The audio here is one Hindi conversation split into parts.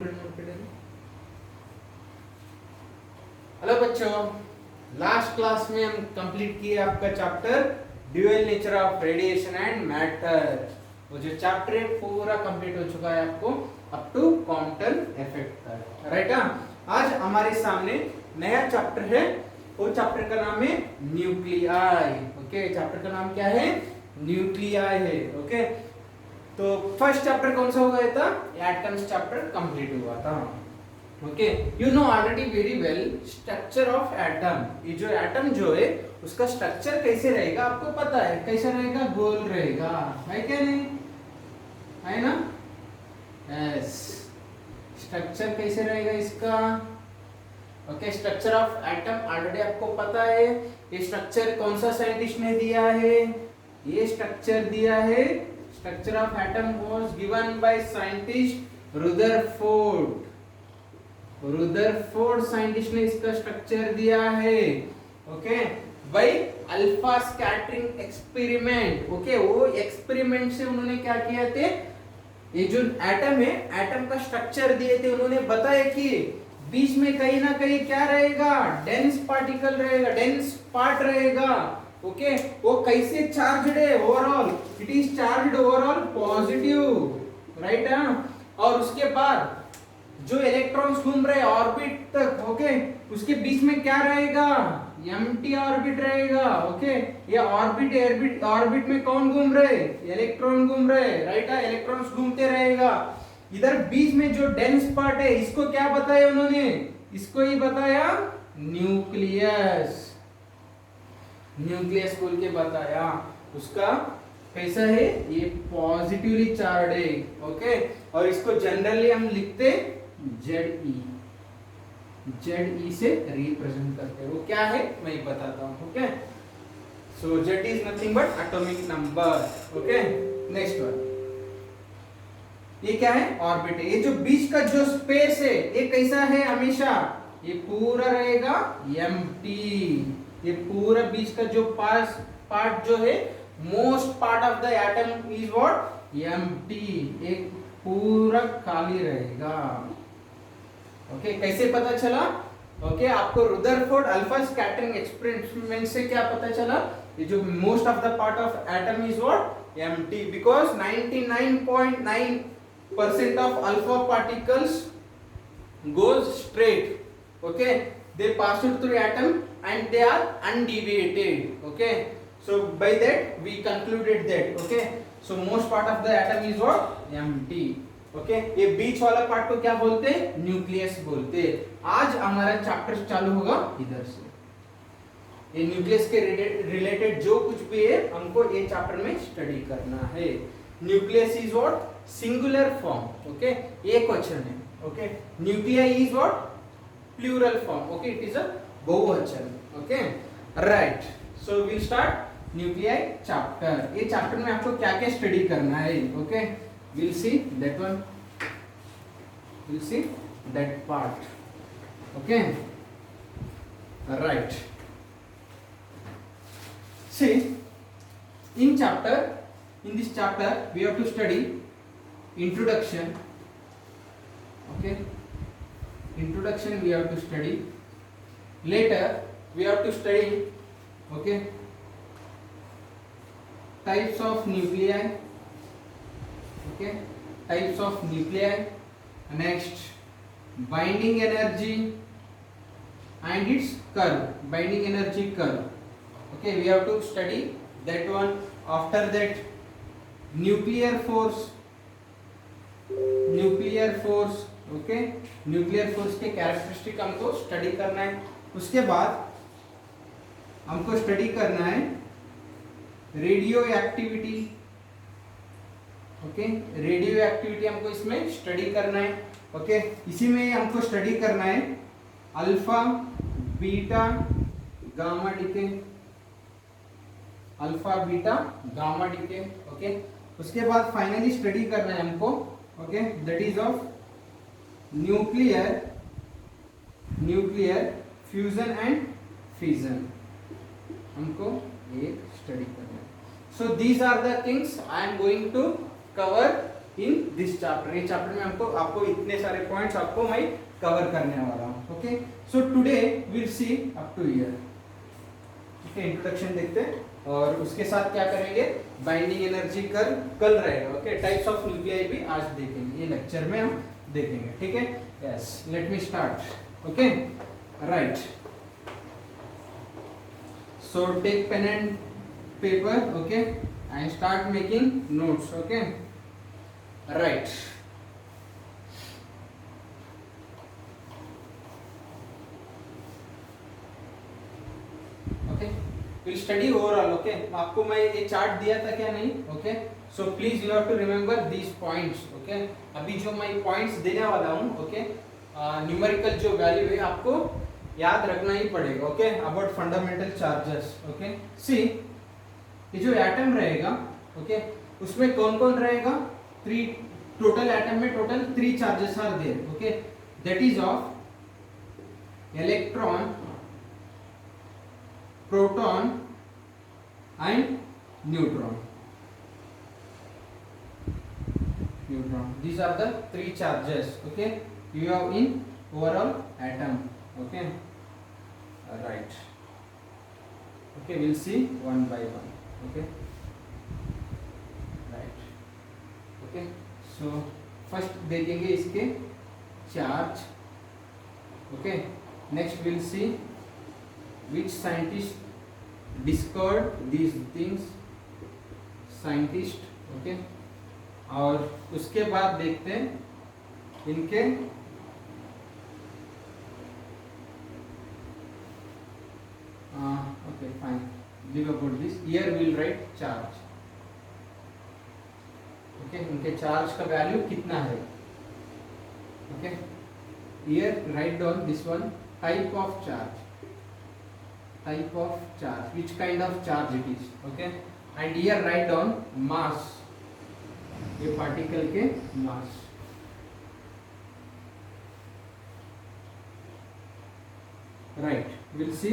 हेलो बच्चों, लास्ट क्लास में हम कंप्लीट किए आपका chapter dual nature of radiation and matter. वो जो चैप्टर है पूरा कंप्लीट हो चुका है आपको अप टू क्वांटम इफेक्ट तक, राइट। आज हमारे सामने नया चैप्टर है। वो चैप्टर का नाम है न्यूक्लियाई। ओके, चैप्टर का नाम क्या है? न्यूक्लियाई है। ओके, तो फर्स्ट चैप्टर कौन सा हो गया था? एटम्स चैप्टर कंप्लीट हुआ था। Okay, you know already very well structure of atom. ये जो एटम जो है उसका स्ट्रक्चर कैसे रहेगा आपको पता है। कैसा रहेगा? गोल रहेगा, है क्या नहीं? है ना? यस, स्ट्रक्चर कैसे रहेगा इसका? Okay, structure of atom already आपको पता है। ये स्ट्रक्चर कौन सा साइंटिस्ट ने दिया है? ये स्ट्रक्चर दिया है, structure of atom was given by scientist Rutherford. Rutherford scientist ने इसका स्ट्रक्चर दिया है। Okay, by alpha scattering experiment. Okay, वो एक्सपेरिमेंट से उन्होंने क्या किया थे? ये जो एटम है, एटम का स्ट्रक्चर दिए थे। उन्होंने बताया कि बीच में कहीं ना कहीं क्या रहेगा? डेंस पार्टिकल रहेगा, डेंस पार्ट रहेगा। ओके, वो कैसे चार्ज्ड है? Overall it is charged overall positive, right. और उसके बाद जो इलेक्ट्रॉन्स घूम रहे ऑर्बिट तक, ओके, उसके बीच में क्या रहेगा? एम्प्टी ऑर्बिट रहेगा। ओके, ये ऑर्बिट में कौन घूम रहे? इलेक्ट्रॉन घूम रहे, राइट। इलेक्ट्रॉन्स घूमते रहेगा। इधर बीच में जो डेंस पार्ट है, इसको क्या बताया उन्होंने? इसको ही बताया न्यूक्लियस। न्यूक्लियस बोल के बताया। उसका कैसा है? ये पॉजिटिवली चार्ज है। ओके, और इसको जनरली हम लिखते Ze, Ze से रिप्रेजेंट करते हैं। वो क्या है मैं बताता हूँ। Okay, so Z is nothing but atomic number. Okay, next one, ये क्या है? ऑर्बिट है। ये जो बीच का जो स्पेस है ये कैसा है? हमेशा ये पूरा रहेगा एम्प्टी। ये पूरा बीच का जो पार्ट जो है, most part of the atom is what? Empty. एक पूरा खाली रहेगा। ओके, कैसे पता चला? ओके, आपको रुदरफोर्ड अल्फा स्कैटरिंग एक्सपेरिमेंट से क्या पता चला? ये जो most of the part of atom is what? Empty, because 99.9% of alpha particles goes straight. Okay, they pass through atom and they are undeviated. Okay, so by that we concluded that, okay, so most part of the atom is what? Empty. Okay, ये बीच वाला पार्ट को क्या बोलते हैं? न्यूक्लियस बोलते हैं। आज हमारा चैप्टर चालू होगा इधर से। ये न्यूक्लियस के रिलेटेड जो कुछ भी है हमको ये चैप्टर में स्टडी करना है। Nucleus is what? Singular form. Okay, एक वचन है। Okay, nuclei is what? Plural form. Okay, it is a बहुवचन। Okay, right. So we start nuclei chapter. ये चैप्टर में आपको क्या क्या स्टडी करना है? Okay, we'll see that one, we'll see that part. Okay, right. See, in this chapter we have to study introduction. Okay, introduction we have to study. Later we have to study, okay, types of nuclei. Okay, types of nuclei. Next, binding energy and its curve, binding energy curve. Okay, we have to study that one. After that, nuclear force. Okay, nuclear force के कैरेक्टरिस्टिक हमको स्टडी करना है। उसके बाद हमको स्टडी करना है radio activity. Okay, radio activity हमको इसमें स्टडी करना है। ओके, इसी में हमको स्टडी करना है alpha, beta, gamma decay. Alpha, beta, gamma decay. Okay, उसके बाद फाइनली स्टडी करना है हमको, okay, that is of nuclear fusion and fission. हमको एक स्टडी करना है। So these are the things I am going to cover in this chapter. ये चैप्टर में हमको आपको इतने सारे पॉइंट्स आपको मैं कवर करने वाला हूँ। Okay, so today will see up to here. ठीक है, इंट्रोडक्शन देखते हैं और उसके साथ क्या करेंगे, बाइंडिंग एनर्जी कल रहेगा। ओके, टाइप्स ऑफ न्यूक्लियाई भी आज देखेंगे, ये लेक्चर में हम देखेंगे। ठीक है, yes, let me start. Okay, right, so take pen and paper, okay, and start making notes. Okay, right, okay, we'll study overall. Okay, आपको मैं ये चार्ट दिया था क्या, नहीं? Okay, so please you have to remember these points. Okay, अभी जो मैं पॉइंट्स देने वाला हूँ, okay, न्यूमेरिकल जो वैल्यू है आपको याद रखना ही पड़ेगा। Okay, about fundamental charges. Okay, see, ये जो एटम रहेगा, ओके, उसमें कौन कौन रहेगा, 3 टोटल एटम में total 3 charges are there. Okay, that is of electron, proton and neutron. These are the 3 charges. Okay, you have in overall atom. Okay, right. Okay, we'll see one by one. Okay, right. Okay, so first देखेंगे इसके charge. Okay, next we'll see which scientist discovered these things, scientist। Okay, और उसके बाद देखते हैं इनके okay, fine, leave about this, here we'll write charge। okay, इनके चार्ज का वैल्यू कितना है। okay, here write down this one, type of charge, which kind of charge it is। okay, and here write down mass, ये पार्टिकल के mass. Right, will see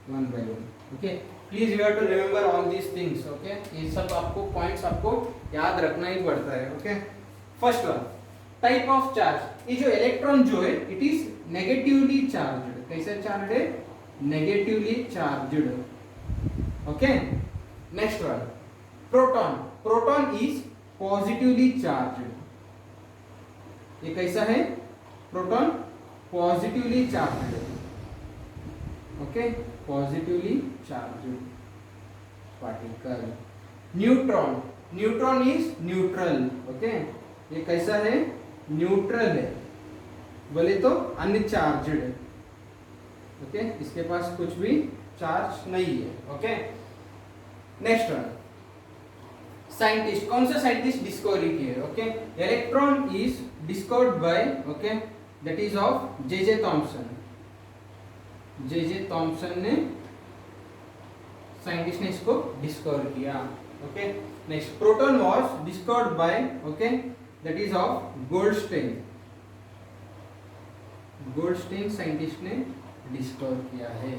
one by one. Okay, please you have to remember all these things. Okay, ये सब आपको पॉइंट्स आपको याद रखना ही पड़ता है। Okay, first one, type of charge. ये जो इलेक्ट्रॉन जो है, इट इज नेगेटिवली चार्ज्ड। कैसे चार्ज है, negatively charged. Okay, next one, proton is positively charged. ये कैसा है, proton positively charged. Okay, positively charged particle. Neutron is neutral. Okay, ये कैसा है, न्यूट्रल है, बोले तो अनचार्ज्ड। ओके, इसके पास कुछ भी चार्ज नहीं है। Okay, next one, scientist. कौन सा साइंटिस्ट डिस्कवरी किए। Okay, electron is discovered by, okay, that is of J Thomson. J Thomson ने, साइंटिस्ट ने इसको डिस्कवर किया। Okay, next, proton was discovered by, okay, that is of Goldstein scientist ने डिस्कवर किया है।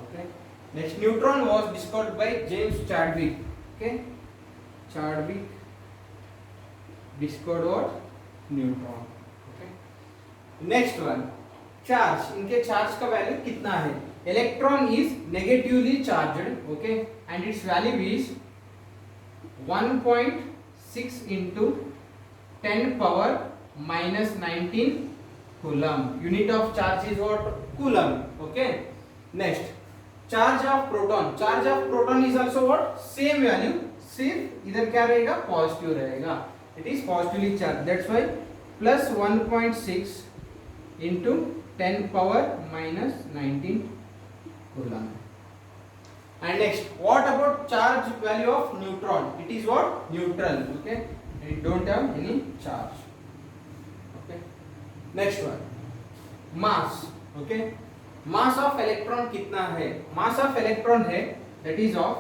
Okay, next, neutron was discovered by James Chadwick. Okay, Chadwick discovered what, neutron। okay, next one, charge। इनके चार्ज का वैल्यू कितना है। Electron is negatively charged. Okay, and it's value is 1.6 into 10 power minus 19 coulomb। Unit of charge is what, coulomb. Okay, next, charge of proton is also what, same value, सिर्फ इधर क्या रहेगा, पॉजिटिव रहेगा। It is positively charge, that's why plus 1.6 into 10 power minus 19 coulomb। And next, what about charge value of neutron? It is what, neutral। okay, it don't have any charge। okay, next one, mass। okay, mass of electron कितना है, mass of electron है, that is of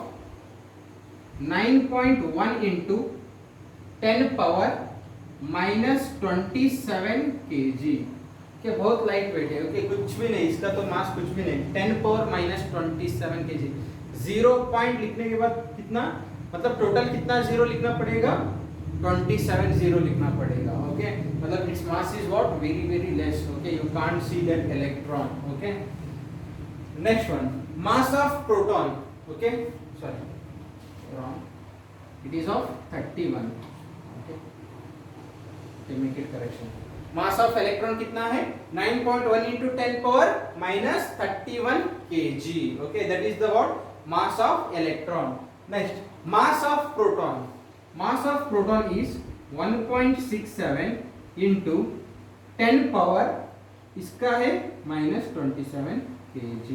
9.1 into 10 power minus 27 kg। okay, बहुत लाइट वेट है। ओके, कुछ भी नहीं, इसका तो मास कुछ भी नहीं, 10 पावर माइनस 27 kg। 0 पॉइंट लिखने के बाद कितना, मतलब टोटल कितना जीरो लिखना पड़ेगा, 27 0 लिखना पड़ेगा. ओके, मतलब its mass is what very less. Okay, you can't see that electron. Okay, next one, mass of proton. Okay, sorry, wrong, it is of 31. Okay, make it correction. Mass of electron कितना है 9.1 into 10 power minus 31 kg. Okay, that is the what mass of electron. Next, mass of proton. Mass of proton is 1.67 into 10 power इसका है minus 27 kg.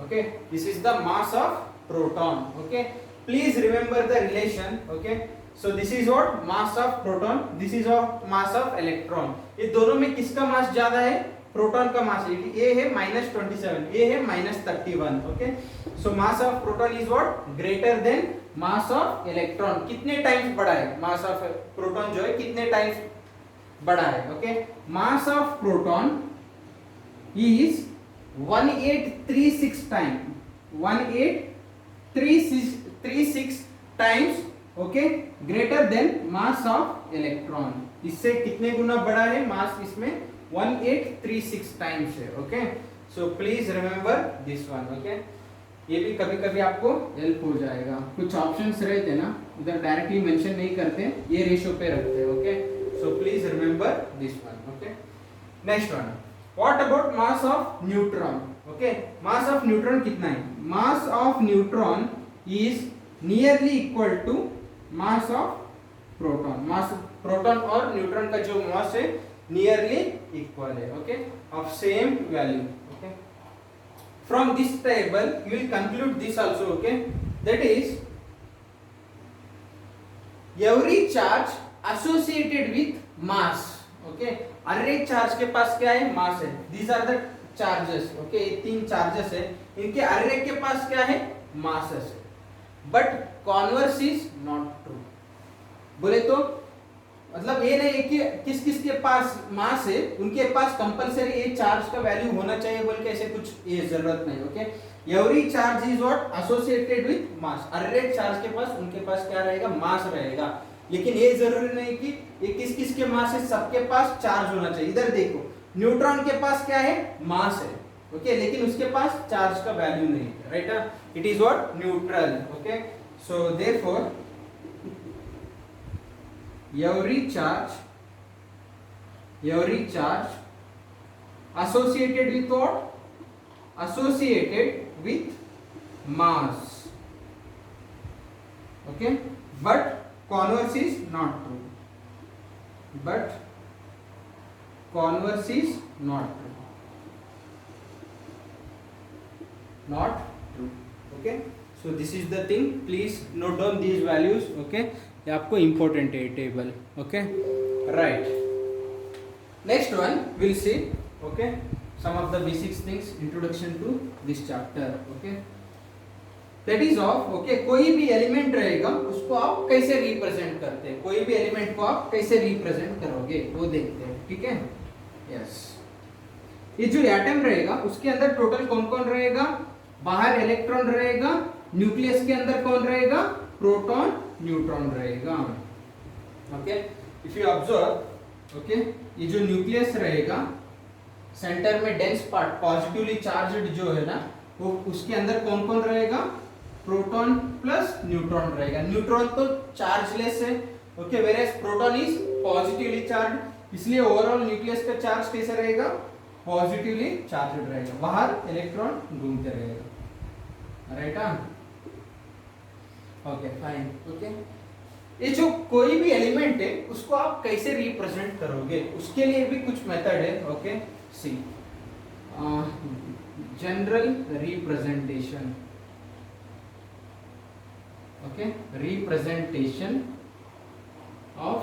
Okay, this is the mass of proton. Okay, please remember the relation. Okay, so this is what mass of proton, this is of mass of electron. ये दोनों में किसका मास ज्यादा है? प्रोटॉन का मास. ए है -27, ए है -31. Okay, so mass of proton is what greater then mass of electron. कितने टाइम्स बड़ा है मास ऑफ प्रोटॉन जो है कितने टाइम्स बड़ा है? Okay, mass of proton is 1836 time 1836 times. Okay, greater then mass of electron. इससे कितने गुना बड़ा है मास? इसमें 1836 टाइम्स है. Okay, so please remember this one. Okay, ये भी कभी कभी आपको हेल्प हो जाएगा. कुछ ऑप्शंस रहते ना उधर डायरेक्टली मेंशन नहीं करते, ये रेशियो पे रखते हैं. Okay, so please remember this one. Okay, next one, what about mass of neutron? Okay, mass of neutron कितना है? Mass of neutron is nearly equal to mass of proton. Mass proton और न्यूट्रॉन का जो मास है नियरली इक्वल है. Okay, of same value. Okay, from this table you will conclude this also. Okay, that is every charge associated with mass. Okay, हर एक चार्ज के पास क्या है? मास है. These are the charges. Okay, ये तीन चार्जेस है, इनके हर एक के पास क्या है? मासेस है. But converse is not true. बोले तो मतलब ये नहीं है कि किस किस के पास मास है उनके पास कंपलसरी ये चार्ज का वैल्यू होना चाहिए बोल के ऐसे कुछ ये जरूरत नहीं. Okay, every charge is what associated with mass. हर एक चार्ज के पास उनके पास क्या रहेगा? मास रहेगा. लेकिन ये जरूरी नहीं कि ये किस किस के मास है सबके पास चार्ज होना चाहिए. इधर देखो, न्यूट्रॉन के पास क्या है? मास है. ओके, लेकिन उसके पास चार्ज का वैल्यू नहीं है. Right, it is what neutral. Okay, so therefore every charge associated with what? Associated with mass. Okay, but converse is not true. But converse is not true. Not true. Okay, so this is the thing. Please note down these values. Okay, ये आपको इम्पोर्टेंट है table. Okay, right. Next one will see. Okay, some of the basics things, introduction to this chapter. Okay, that is of. Okay, कोई भी एलिमेंट रहेगा उसको आप कैसे रिप्रेजेंट करते हैं, कोई भी एलिमेंट को आप कैसे रिप्रेजेंट करोगे वो देखते हैं. ठीक है, यस. ये जो एटम रहेगा उसके अंदर टोटल कौन कौन रहेगा? बाहर इलेक्ट्रॉन रहेगा, न्यूक्लियस के अंदर कौन रहेगा? प्रोटॉन न्यूट्रॉन रहेगा. Okay, if you observe, okay, ये जो न्यूक्लियस रहेगा सेंटर में डेंस पार्ट पॉजिटिवली चार्ज्ड जो है ना वो उसके अंदर कौन कौन रहेगा? प्रोटॉन प्लस न्यूट्रॉन रहेगा. न्यूट्रॉन तो चार्जलेस है. Okay, whereas proton is positively charge, इसलिए ओवरऑल न्यूक्लियस का चार्ज कैसे रहेगा? पॉजिटिवली चार्ज्ड रहेगा. बाहर इलेक्ट्रॉन घूमते रहेगा. Right, okay, fine. ओके, ये जो कोई भी एलिमेंट है उसको आप कैसे रिप्रेजेंट करोगे उसके लिए भी कुछ मेथड है. Okay, see general representation. Okay, representation of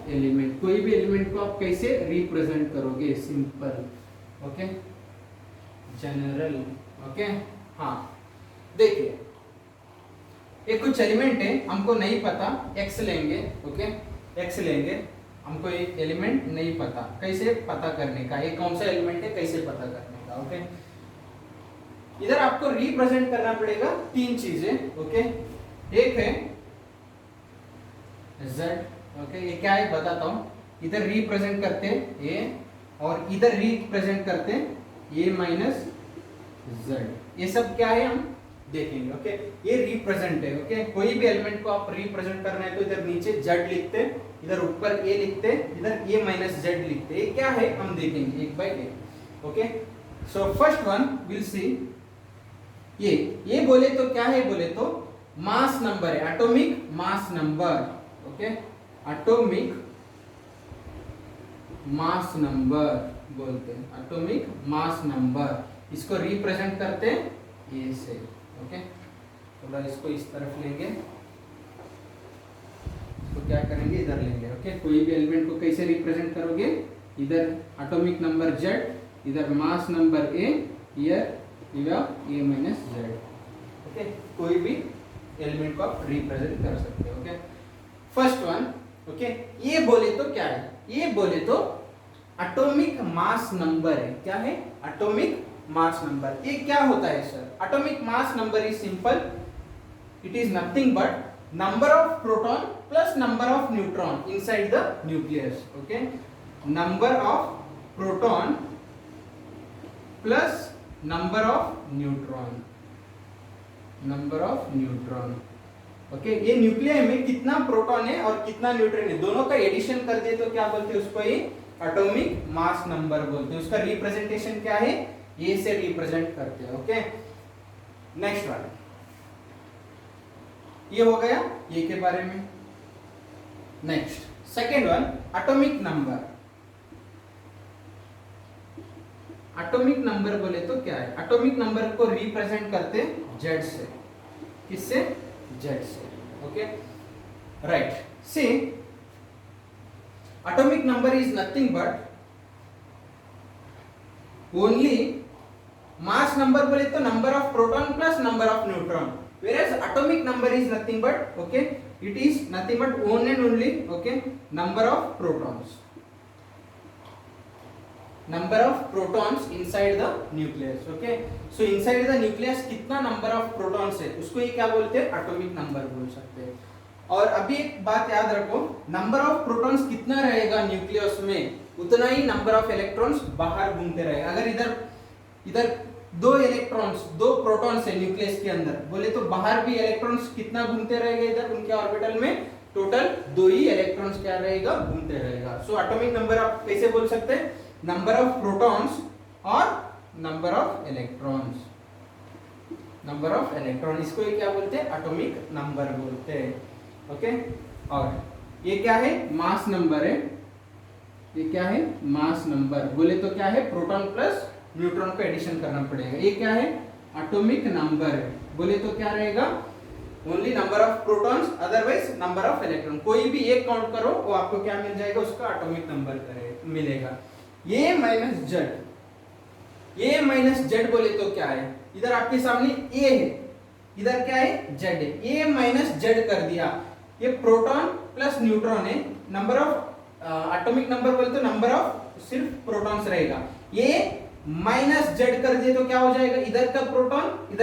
element. कोई भी एलिमेंट को आप कैसे रिप्रेजेंट करोगे? सिंपल. Okay, general. ओके, हाँ, देखिए ये कुछ एलिमेंट है, हमको नहीं पता, एक्स लेंगे. ओके, एक्स लेंगे, हमको ये एलिमेंट नहीं पता, कैसे पता करने का? ये कौन सा एलिमेंट है, कैसे पता करने का? ओके, इधर आपको रिप्रेजेंट करना पड़ेगा तीन चीजें. ओके, एक है z। ओके, ये क्या है बताता हूँ। इधर रिप्रेजेंट करते a और इधर रिप्रेजेंट करते a माइनस z। ये सब क्या है हम देखेंगे। ओके, ये रिप्रेजेंट है। ओके, कोई भी एलिमेंट को आप रिप्रेजेंट करना है तो इधर नीचे z लिखते, इधर ऊपर a लिखते, इधर a माइनस z लिखते। ये क्या है हम देखेंगे एक बाय एक। Okay, so first one will सी। ये बोले तो क्या है, बोले तो मास नंबर है, atomic mass number. Okay, atomic mass number बोलते हैं, एटॉमिक मास नंबर। इसको रिप्रेजेंट करते हैं ये से। ओके, थोड़ा इसको इस तरफ लेंगे, इसको क्या करेंगे इधर लेंगे। ओके, कोई भी एलिमेंट को कैसे रिप्रेजेंट करोगे, इधर एटॉमिक नंबर z, इधर mass number a, here you have a minus z। Okay, कोई भी एलिमेंट को आप रिप्रेजेंट कर सकते हो। Okay, first one. ओके, ये बोले तो क्या है, ये बोले तो एटॉमिक मास नंबर है। क्या है, एटॉमिक मास नंबर। ये क्या होता है sir, atomic mass number is simple, it is nothing but number of proton plus number of neutron inside the nucleus. Okay, number of proton plus number of neutron, number of neutron. Okay, ये न्यूक्लियस में कितना प्रोटॉन है और कितना न्यूट्रॉन है, दोनों का एडिशन कर दिए तो क्या बोलते हैं उसको, ये एटॉमिक मास नंबर बोलते हैं। उसका रिप्रेजेंटेशन क्या है, ये से रिप्रेजेंट करते हैं। Okay, next one. ये हो गया ये के बारे में। Next second one, atomic number. Atomic number बोले तो क्या है, एटॉमिक नंबर को रिप्रेजेंट करते Z से। किससे, Z से। Okay, right. See, atomic number is nothing but only mass number बोले तो number of proton plus number of neutron, whereas atomic number is nothing but, okay, it is nothing but only and only, okay, number of protons, number of protons inside the nucleus। okay, so inside the nucleus कितना number of protons है उसको ये क्या बोलते हैं, atomic number बोल सकते हैं। और अभी एक बात याद रखो, नंबर ऑफ प्रोटॉन्स कितना रहेगा न्यूक्लियस में, उतना ही नंबर ऑफ इलेक्ट्रॉन्स बाहर घूमते रहेगा। अगर इधर दो इलेक्ट्रॉन्स, दो प्रोटॉन्स है न्यूक्लियस के अंदर, बोले तो बाहर भी इलेक्ट्रॉन्स कितना घूमते रहेगा, इधर उनके ऑर्बिटल में टोटल दो ही इलेक्ट्रॉन्स क्या रहेगा, घूमते रहेगा। सो एटॉमिक नंबर आप कैसे बोल सकते हैं, नंबर ऑफ प्रोटॉन्स और number of electrons, number of electron, इसको ये क्या बोलते हैं, एटॉमिक नंबर बोलते हैं। ओके, और ये क्या है, मास नंबर है। ये क्या है, मास नंबर बोले तो क्या है, प्रोटॉन प्लस न्यूट्रॉन को एडिशन करना पड़ेगा। ये क्या है, एटॉमिक नंबर है। बोले तो क्या रहेगा, only number of protons otherwise number of electron, कोई भी एक काउंट करो वो आपको क्या मिल जाएगा, उसका एटॉमिक नंबर मिलेगा। ये माइनस जेड, ये माइनस जेड बोले तो क्या है, इधर आपके सामने ए है, इधर क्या है, जेड है, ये माइनस जेड कर दिया। ये प्रोटॉन प्लस न्यूट्रॉन है, नंबर ऑफ एटॉमिक नंबर बोले तो नंबर ऑफ सिर्फ प्रोटॉन्स रहेगा। ये माइनस जेड कर दिए तो क्या हो जाएगा, इधर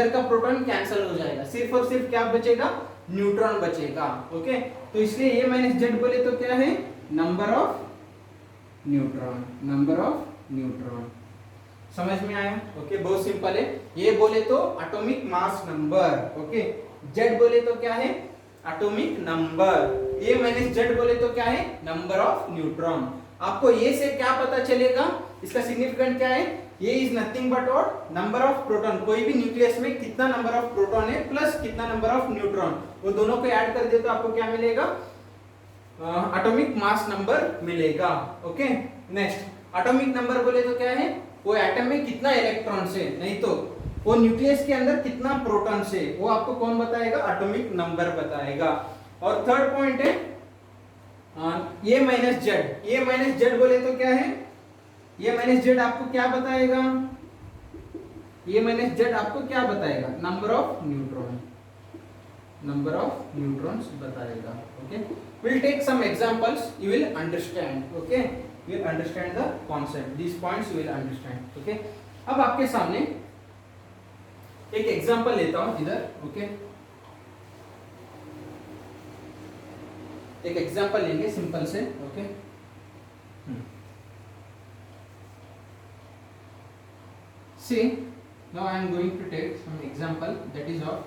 का प्रोटॉन कैंसिल हो जाएगा, सिर्फ और सिर्फ क्या बचेगा, न्यूट्रॉन बचेगा। ओके, तो इसलिए ये माइनस जेड बोले तो क्या है, number of neutron, number of neutron. समझ में आया? ओके, बहुत सिंपल है। ये बोले तो atomic mass number, okay, Z बोले तो क्या है, एटॉमिक नंबर, ए माइनस जेड बोले तो क्या है, नंबर ऑफ न्यूट्रॉन। आपको ये से क्या पता चलेगा, इसका सिग्निफिकेंट क्या है, ये is nothing but what, number of proton. कोई भी न्यूक्लियस में कितना नंबर ऑफ प्रोटॉन है प्लस कितना नंबर ऑफ न्यूट्रॉन, वो दोनों को ऐड कर दे तो आपको क्या मिलेगा, एटॉमिक मास नंबर मिलेगा। ओके, नेक्स्ट एटॉमिक नंबर बोले तो क्या है, वो एटम में कितना इलेक्ट्रॉन्स है, नहीं तो वो न्यूक्लियस के अंदर कितना प्रोटॉन्स है, वो आपको कौन बताएगा, एटॉमिक नंबर बताएगा। और थर्ड पॉइंट है ये माइनस जेड, ये माइनस जेड बोले तो क्या है, ये माइनस जेड आपको क्या बताएगा, ये माइनस जेड आपको क्या बताएगा, number of neutron, number of neutrons बताएगा। Okay, we'll take some examples, you will understand. Okay, you will understand the concept, these points you will understand. Okay, अब आपके सामने एक एग्जांपल लेता हूं इधर। ओके, एक एग्जांपल लेंगे सिंपल से, okay. See, now I am going to take some example that is of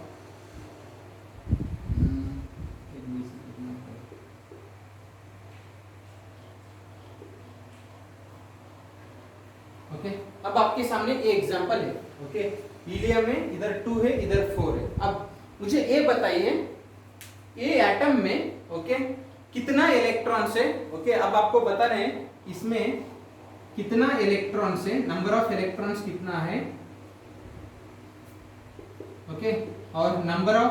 okay. अब आपके सामने ये एग्जांपल है, ओके। हीलियम में इधर 2 है, इधर 4 है। अब मुझे ये बताइए ये एटम में, ओके, कितना इलेक्ट्रॉन्स है, ओके। अब आपको बता रहे हैं इसमें कितना इलेक्ट्रॉन्स है, नंबर ऑफ इलेक्ट्रॉन्स कितना है, ओके, और नंबर ऑफ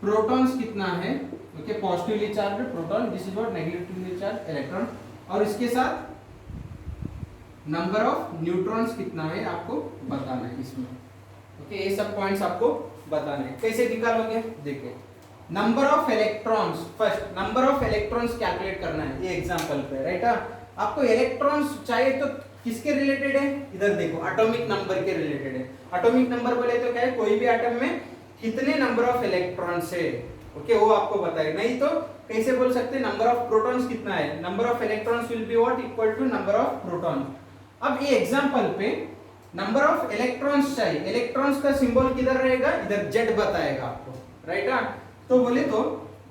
प्रोटॉन्स कितना है, okay. Positively charge proton, this is what negatively charge electron, और इसके साथ नंबर ऑफ न्यूट्रॉन्स कितना है आपको बताना है इसमें, ओके। ये सब पॉइंट्स आपको बताने हैं। कैसे निकालोगे, देखिए number of electrons, first number of electrons calculate करना है ये एग्जांपल पे, राइट। आपको इलेक्ट्रॉन्स चाहिए तो किसके रिलेटेड है, इधर देखो एटॉमिक नंबर के रिलेटेड है। एटॉमिक नंबर बोले तो क्या है, कोई भी एटम में कितने नंबर ऑफ इलेक्ट्रॉन्स है, ओके, वो आपको बताएगा। नहीं तो कैसे बोल सकते हैं नंबर ऑफ प्रोटॉन्स कितना है, number of electrons will be what equal to number of protons. अब ये एग्जांपल पे नंबर ऑफ इलेक्ट्रॉन्स चाहिए, इलेक्ट्रॉन्स का सिंबल किधर रहेगा, इधर जेड बताएगा आपको, राइट। तो बोले तो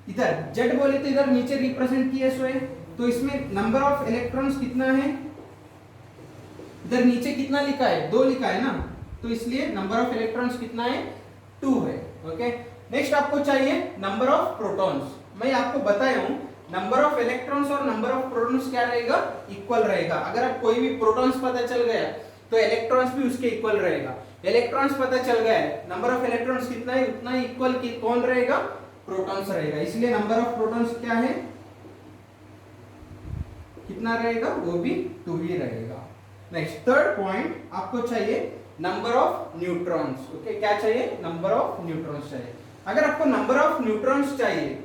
इधर जेड बोले तो इधर नीचे रिप्रेजेंट किया सो है, तो इसमें नंबर ऑफ इलेक्ट्रॉन्स कितना है, इधर नीचे कितना लिखा है, 2 लिखा है ना, तो इसलिए नंबर ऑफ इलेक्ट्रॉन्स कितना है, 2 है, ओके। नेक्स्ट आपको चाहिए नंबर ऑफ प्रोटॉन्स। मैं आपको बताया हूं नंबर ऑफ इलेक्ट्रॉन्स और नंबर ऑफ प्रोटॉन्स क्या रहेगा, इक्वल रहेगा। अगर आप कोई भी प्रोटॉन्स पता चल गया तो इलेक्ट्रॉन्स भी उसके इक्वल रहेगा। इलेक्ट्रॉन्स पता चल गया है, नंबर ऑफ इलेक्ट्रॉन्स कितना है उतना ही इक्वल कौन रहेगा, प्रोटॉन्स रहेगा। इसलिए नंबर ऑफ प्रोटॉन्स क्या है, कितना रहेगा, वो भी 2 ही रहेगा। नेक्स्ट थर्ड पॉइंट आपको चाहिए नंबर ऑफ न्यूट्रॉन्स, ओके। क्या चाहिए, नंबर ऑफ न्यूट्रॉन्स चाहिए। अगर आपको नंबर ऑफ न्यूट्रॉन्स चाहिए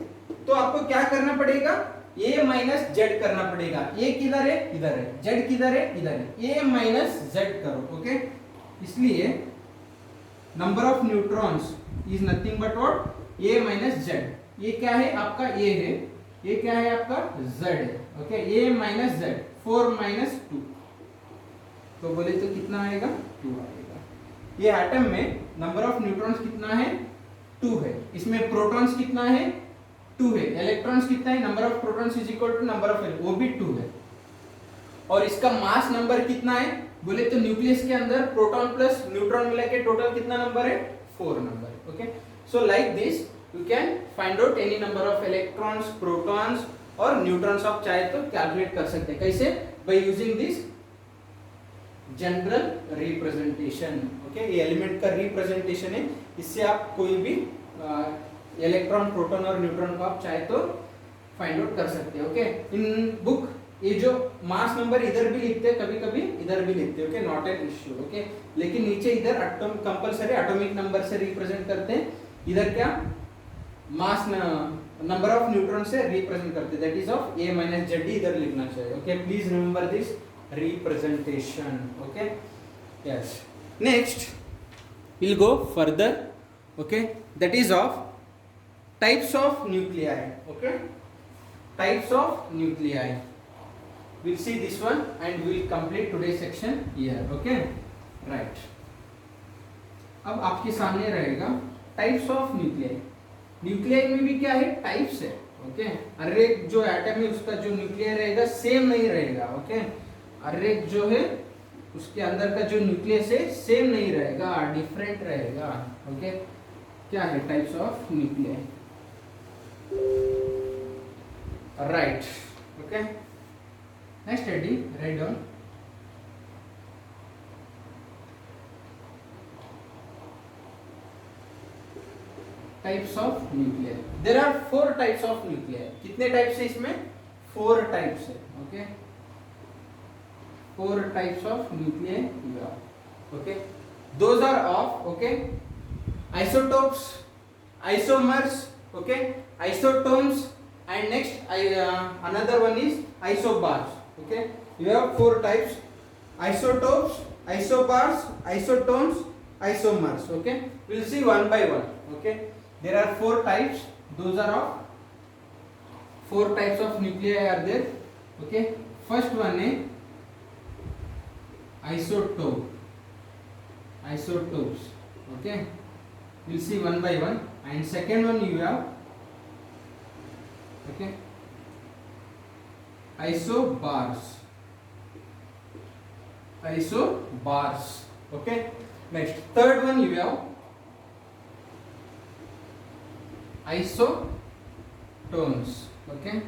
तो आपको क्या करना पड़ेगा, a माइनस जेड करना पड़ेगा। a किधर है, इधर है, z किधर है, इधर है, a माइनस जेड करो, ओके। इसलिए number of neutrons is nothing but what, a minus Z. ये क्या है आपका, a है, ये क्या है आपका z है, okay. a minus Z, 4 minus 2, तो बोले तो कितना आएगा, 2 आएगा। ये एटम में नंबर ऑफ न्यूट्रॉन्स कितना है, 2 है। इसमें प्रोटॉन्स कितना है, 2 है। इलेक्ट्रॉन्स कितना है, number of protons is equal to number of, वो भी 2 है। और इसका मास नंबर कितना है बोले तो न्यूक्लियस के अंदर प्रोटॉन प्लस न्यूट्रॉन मिला के टोटल कितना नंबर है, 4 number, okay. So like this you can find out any number of electrons, protons और न्यूट्रॉन्स। आप चाहे तो कैलकुलेट कर सकते हैं, कैसे, by using this general representation, okay. ये एलिमेंट का रिप्रेजेंटेशन है, इससे आप कोई भी इलेक्ट्रॉन, प्रोटॉन और न्यूट्रॉन को आप चाहे तो फाइंड आउट कर सकते हैं, ओके। इन बुक ये जो मास नंबर इधर भी लिखते हैं, कभी कभी इधर भी लिखते हैं, okay, not an issue, okay. लेकिन नीचे इधर एटम कंपलसरी एटॉमिक नंबर से रिप्रेजेंट करते हैं, इधर क्या मास नंबर ऑफ न्यूट्रॉन से रिप्रेजेंट करते हैं, that is of a minus Z, इधर लिखना चाहिए, okay. Please remember this representation, okay, yes. Next we'll go further, okay, that is of types of nuclei, okay, types of nuclei. We'll see this one and we'll complete today's section here, okay, right. अब आपके सामने रहेगा टाइप्स ऑफ न्यूक्लियाई। न्यूक्लियाई में भी क्या है, टाइप्स है, ओके। हर एक जो एटम है उसका जो न्यूक्लियाई रहेगा सेम नहीं रहेगा, ओके। हर एक जो है उसके अंदर का जो न्यूक्लियस है सेम नहीं रहेगा, डिफरेंट रहेगा, ओके। क्या है types of nuclei, right, okay. Next study, write down types of nuclei. There are 4 types of nuclei. कितने टाइप्स है इसमें, 4 टाइप्स है, okay. 4 types of nuclei here, okay. Those are of, okay, isotopes, isomers, okay, isotones, and next another one is isobars, okay. You have 4 types: isotopes, isobars, isotones, isomers, okay. We'll see one by one, okay. There are 4 types. Those are of 4 types of nuclei are there. Okay, first one is isotopes. Okay, we'll see one by one. And second one you have, okay, isobars. Okay, next third one you have isotones. Okay,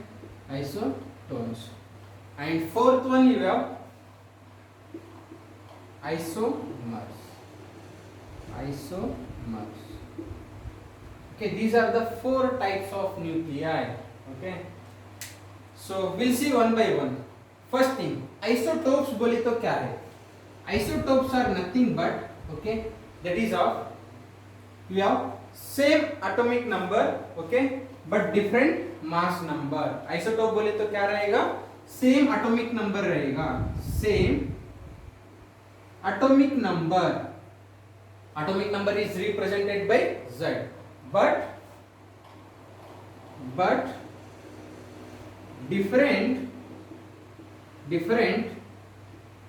isotones. And fourth one you have isomers. Okay, these are the 4 types of nuclei. Okay, so we'll see one by one. First thing, isotopes बोले तो क्या है? Isotopes are nothing but, okay, that is of you have same atomic number, okay, but different mass number. Isotope बोले तो क्या रहेगा? Same atomic number रहेगा. Same atomic number. Atomic number is represented by Z, but different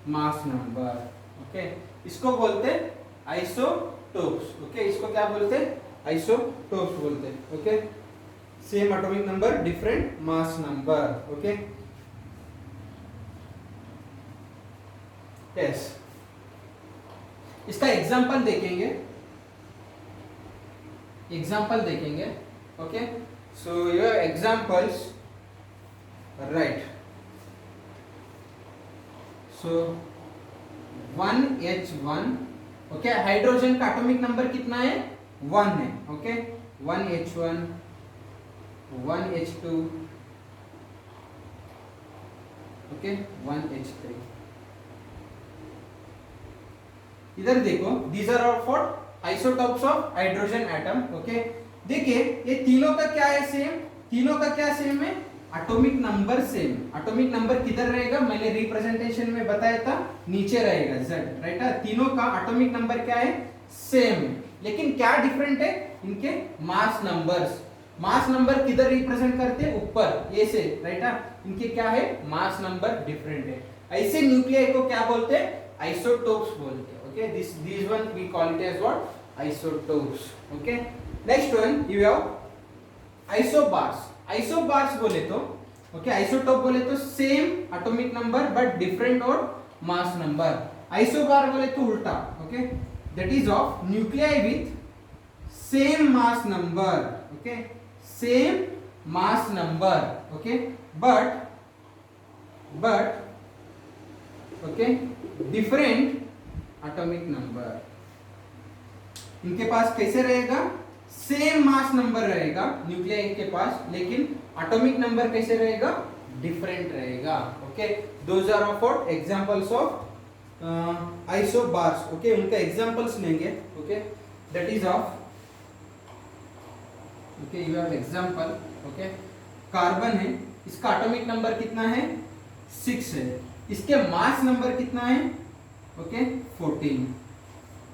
mass number. Okay, इसको बोलते isotopes. Okay, इसको क्या बोलते? Isotopes बोलते. Okay, same atomic number, different mass number. Okay, yes. इसका एग्जाम्पल देखेंगे. Okay, so your examples, right? So 1H1. Okay, hydrogen का एटॉमिक नंबर कितना है? 1 है. Okay, 1H1, 1H2, okay, 1H3. इधर देखो, these are all for isotopes of hydrogen atom. Okay, देखिए ये तीनों का क्या है? सेम है. Atomic number same. Atomic number किधर रहेगा? मैंने रिप्रेजेंटेशन में बताया था, नीचे रहेगा Z, राइट. तीनों का एटॉमिक नंबर क्या है? सेम. लेकिन क्या डिफरेंट है? इनके मास नंबर्स. मास नंबर किधर रिप्रेजेंट करते हैं? ऊपर, ये से, राइट. इनके क्या है? मास नंबर डिफरेंट है. ऐसे न्यूक्लियाई को क्या बोलते हैं? आइसोटोप्स बोलते हैं. Okay, these one we call it as what? Isotopes. Okay, next one you have isobars. Isobars बोले तो, okay, isotope बोले तो same atomic number but different और मास नंबर. आइसोबार बोले तो उल्टा. Okay, that is of nuclei with same mass number. Okay, same mass number. Okay, but okay, different atomic number. इनके पास कैसे रहेगा? सेम मास नंबर रहेगा न्यूक्लियाई के पास, लेकिन एटॉमिक नंबर कैसे रहेगा? डिफरेंट रहेगा. Okay, those are of examples of isobars. Okay, उनका एग्जांपल्स लेंगे. Okay, that is of, okay, you have example. Okay, carbon है, इसका एटॉमिक नंबर कितना है? 6 है. इसके मास नंबर कितना है? Okay, 14.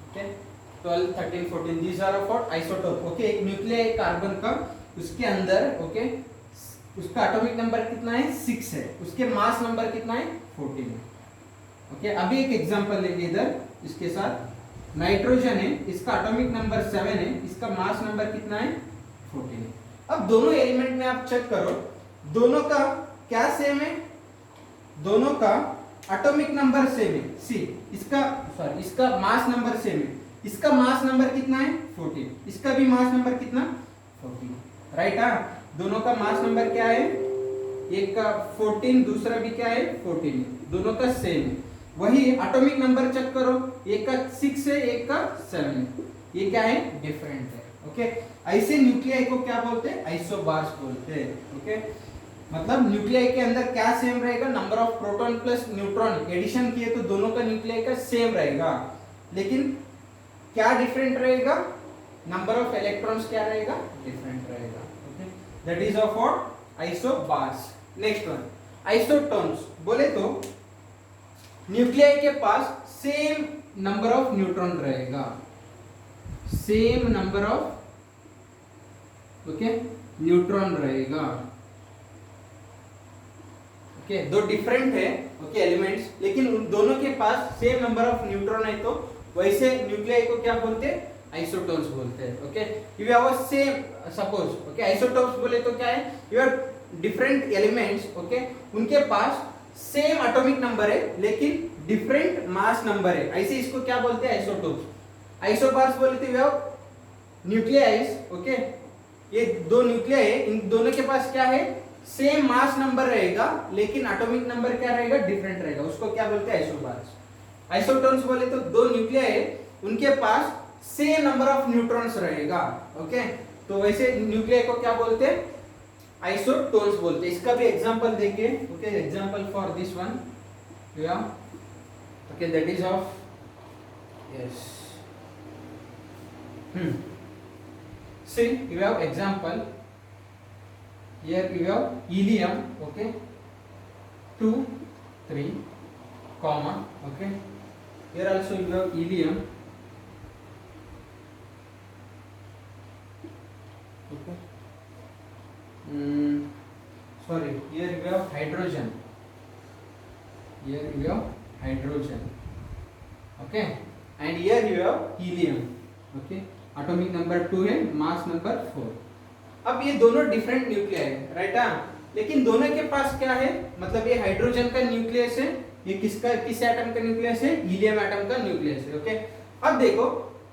Okay, 12, 13, 14. These are of isotope. Okay, एक न्यूक्लियाई कार्बन का, उसके अंदर, ओके, उसका एटॉमिक नंबर कितना है? 6 है. उसके मास नंबर कितना है? 14 है. ओके, अभी एक एग्जांपल लेंगे इधर इसके साथ. नाइट्रोजन है, इसका एटॉमिक नंबर 7 है. इसका मास नंबर कितना है? 14 है. अब दोनों एलिमेंट में आप चेक करो, दोनों का क्या सेम है? दोनों का एटॉमिक नंबर सेम है. सी, इसका मास नंबर सेम है. इसका मास नंबर कितना है? 14. इसका भी मास नंबर कितना? 14. राइट. दोनों का मास नंबर क्या है? एक का 14, दूसरा भी क्या है? 14. दोनों का सेम है. वही एटॉमिक नंबर चेक करो, एक का 6 है, एक का 7 है. ये क्या है? डिफरेंट है. ओके, ऐसे न्यूक्लियाई को क्या बोलते हैं? आइसोबार्स बोलते हैं. ओके, मतलब न्यूक्लियाई के अंदर क्या सेम रहेगा? Number of proton plus neutron addition किए तो दोनों का न्यूक्लियाई का सेम रहेगा, लेकिन क्या डिफरेंट रहेगा? नंबर ऑफ इलेक्ट्रॉन्स क्या रहेगा? डिफरेंट रहेगा. Okay, that is of what? Isobars. Next one, isotones. बोले तो न्यूक्लियाई के पास सेम नंबर ऑफ न्यूट्रॉन रहेगा. Same number of, okay, neutron रहेगा. ओके दो डिफरेंट है ओके एलिमेंट्स, लेकिन उन दोनों के पास सेम नंबर ऑफ न्यूट्रॉन है, तो वैसे न्यूक्लियाई को क्या बोलते हैं, आइसोटोन्स बोलते हैं। Okay you have a same suppose okay isotopes बोले तो क्या है, you have different elements okay उनके पास सेम एटॉमिक नंबर है लेकिन डिफरेंट मास नंबर है, ऐसे इसको क्या बोलते हैं, आइसोटोप्स। आइसोबार्स बोले तो यू हैव न्यूक्लियाइज ओके, ये दो न्यूक्लियाई है, इन दोनों के पास क्या है, सेम मास नंबर रहेगा लेकिन एटॉमिक नंबर क्या रहेगा, डिफरेंट रहेगा, उसको क्या बोलते हैं, आइसोबार्स। आइसोटोन्स बोले तो दो न्यूक्लियाई है उनके पास सेम नंबर ऑफ न्यूट्रॉन्स रहेगा ओके, तो वैसे न्यूक्लियाई को क्या बोलते हैं, आइसोटोन्स बोलते हैं। इसका भी एग्जांपल देखिए okay, example for this one या okay that is of yes see you have example here, you have helium okay 2 3 comma okay, here also you have helium okay sorry here you have hydrogen, here you have hydrogen okay, and here you have helium okay, atomic number 2 है, मास नंबर 4। अब ये दोनों डिफरेंट न्यूक्लियाई है राइट, लेकिन दोनों के पास क्या है, मतलब ये हाइड्रोजन का न्यूक्लियस है, ये किसका, किस एटम का न्यूक्लियस है, हीलियम एटम का न्यूक्लियस है ओके। अब देखो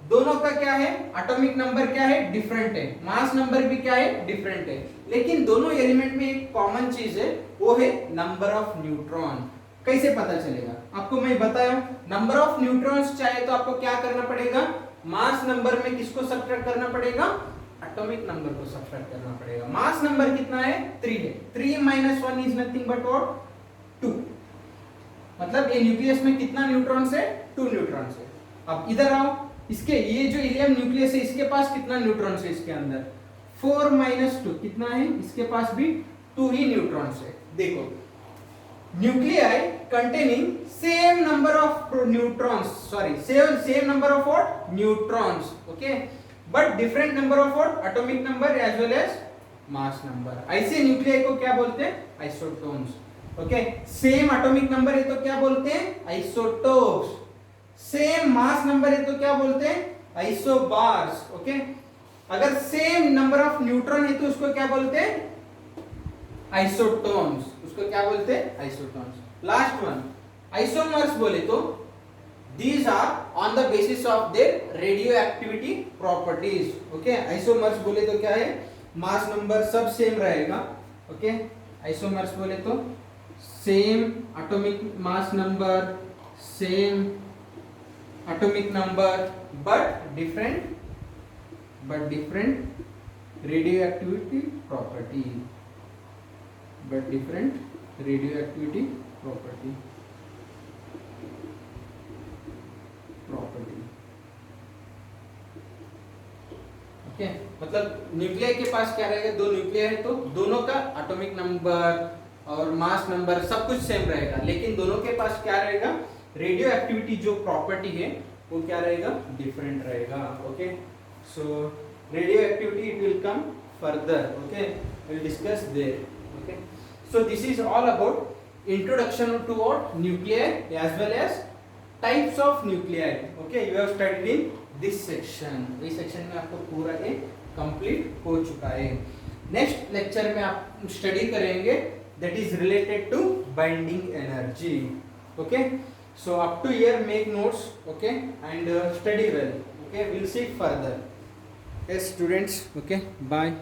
दोनों का क्या है, एटॉमिक नंबर क्या है, डिफरेंट है, मास नंबर भी क्या है, डिफरेंट है, लेकिन दोनों एलिमेंट में एक कॉमन चीज है, वो है नंबर ऑफ न्यूट्रॉन। कैसे पता चलेगा, आपको मैं बताया, नंबर ऑफ न्यूट्रॉन्स चाहिए तो आपको क्या करना पड़ेगा, मास नंबर में किसको सब्ट्रैक्ट करना पड़ेगा, एटॉमिक नंबर को सब्ट्रैक्ट करना पड़ेगा। मास नंबर कितना है, 3 है, 3 - 1 इज नथिंग बट व्हाट, 2, मतलब ये न्यूक्लियस में कितना न्यूट्रॉन्स है, 2 न्यूट्रॉन्स है। अब इधर आओ, इसके ये जो हीलियम न्यूक्लियस है इसके पास कितना न्यूट्रॉन्स है, इसके अंदर 4 - 2 कितना है, इसके पास भी 2 ही न्यूट्रॉन्स है। देखो nuclei containing same number of neutrons, sorry same number of what, neutrons okay, but different number of what, atomic number as well as mass number, ऐसे nuclei को क्या बोलते हैं, isotopes okay, same atomic number है तो क्या बोलते हैं, isotopes, same mass number है तो क्या बोलते हैं, isobars okay, अगर same number of neutron है तो उसको क्या बोलते हैं, आइसोटोन्स, उसको क्या बोलते हैं, आइसोटोन्स। लास्ट वन आइसोमर्स बोले तो these are on the basis of their radioactivity properties okay. Isomers बोले तो क्या है, मास नंबर सब सेम रहेगा ओके, आइसोमर्स बोले तो same atomic mass number, same atomic number but different radioactivity property, but different radioactivity property okay, मतलब न्यूक्लियाई के पास क्या रहेगा, दो न्यूक्लियाई है तो दोनों का एटॉमिक नंबर और मास नंबर सब कुछ सेम रहेगा, लेकिन दोनों के पास क्या रहेगा, रेडियो एक्टिविटी जो प्रॉपर्टी है वो क्या रहेगा, डिफरेंट रहेगा okay. So radio activity it will come further okay, we'll discuss there okay. So this is all about introduction to what, nuclei as well as types of nuclei okay, you have studied in this section, इस सेक्शन में आपको पूरा एक कंप्लीट हो चुका है। नेक्स्ट लेक्चर में आप स्टडी करेंगे that is related to binding energy okay, so up to here make notes okay and study well okay, we'll see further. Yes students okay, bye.